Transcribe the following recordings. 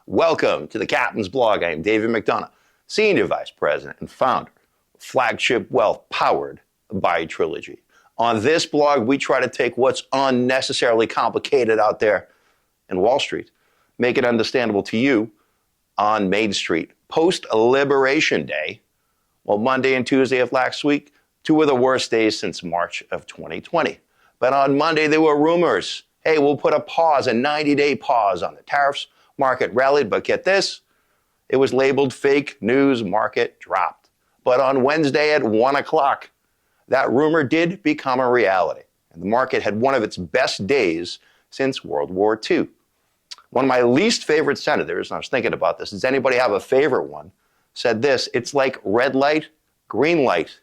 Welcome to the Captain's Blog. I am David McDonough, Senior Vice President and founder of Flagship Wealth, powered by Trilogy. On this blog, we try to take what's unnecessarily complicated out there in Wall Street, make it understandable to you on Main Street. Post-Liberation Day, well, Monday and Tuesday of last week, two of the worst days since March of 2020. But on Monday, there were rumors. Hey, we'll put a 90-day pause on the tariffs. Market rallied, but get this, it was labeled fake news, market dropped. But on Wednesday at 1 o'clock, that rumor did become a reality. And the market had one of its best days since World War II. One of my least favorite senators, and I was thinking about this, does anybody have a favorite one, said this: it's like red light, green light.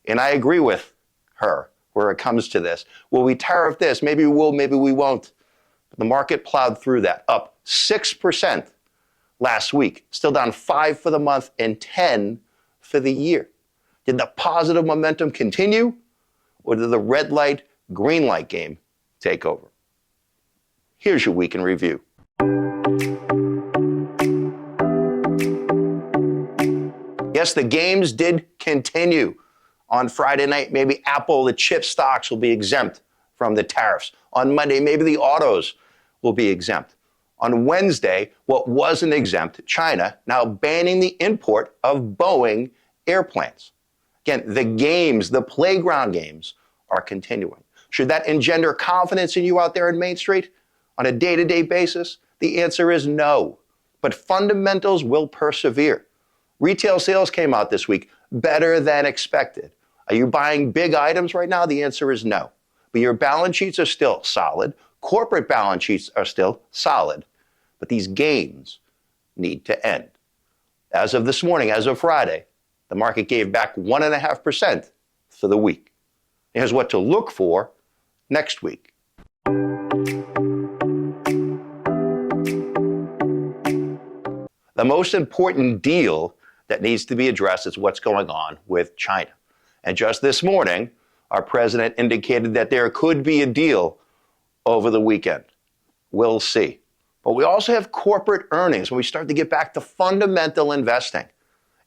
And I agree with her where it comes to this. Will we tariff this? Maybe we will, maybe we won't. But the market plowed through that, up 6% last week, still down 5 for the month and 10 for the year. Did the positive momentum continue, or did the red light, green light game take over? Here's your week in review. Yes, the games did continue. On Friday night, maybe Apple, the chip stocks will be exempt from the tariffs. On Monday, maybe the autos will be exempt. On Wednesday, what wasn't exempt, China, now banning the import of Boeing airplanes. Again, the games, the playground games are continuing. Should that engender confidence in you out there in Main Street on a day-to-day basis? The answer is no. But fundamentals will persevere. Retail sales came out this week better than expected. Are you buying big items right now? The answer is no. But your balance sheets are still solid. Corporate balance sheets are still solid. But these games need to end. As of this morning, as of Friday, the market gave back 1.5% for the week. Here's what to look for next week. The most important deal that needs to be addressed is what's going on with China. And just this morning, our president indicated that there could be a deal over the weekend. We'll see. But we also have corporate earnings when we start to get back to fundamental investing.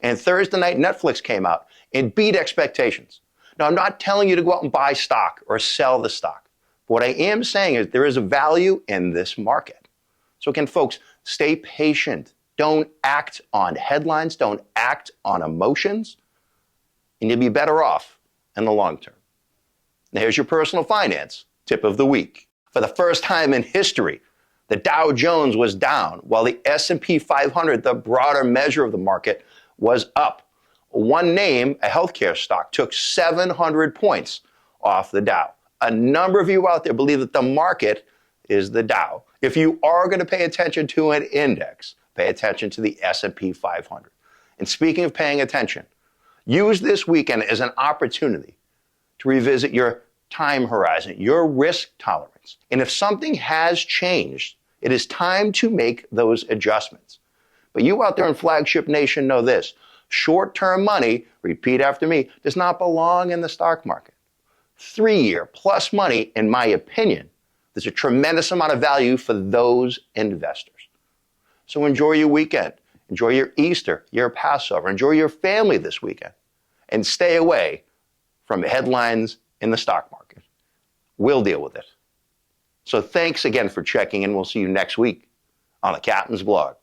And Thursday night, Netflix came out and beat expectations. Now, I'm not telling you to go out and buy stock or sell the stock. But what I am saying is there is a value in this market. So again, folks, stay patient. Don't act on headlines. Don't act on emotions. And you'll be better off in the long term. Now, here's your personal finance tip of the week. For the first time in history, the Dow Jones was down while the S&P 500, the broader measure of the market, was up. One name, a healthcare stock, took 700 points off the Dow. A number of you out there believe that the market is the Dow. If you are going to pay attention to an index, pay attention to the S&P 500. And speaking of paying attention, use this weekend as an opportunity to revisit your time horizon, your risk tolerance. And if something has changed, it is time to make those adjustments. But you out there in Flagship Nation know this: short-term money, repeat after me, does not belong in the stock market. 3-year plus money, in my opinion, there's a tremendous amount of value for those investors. So enjoy your weekend. Enjoy your Easter, your Passover. Enjoy your family this weekend. And stay away from headlines in the stock market. We'll deal with it. So thanks again for checking in. We'll see you next week on the Captain's Blog.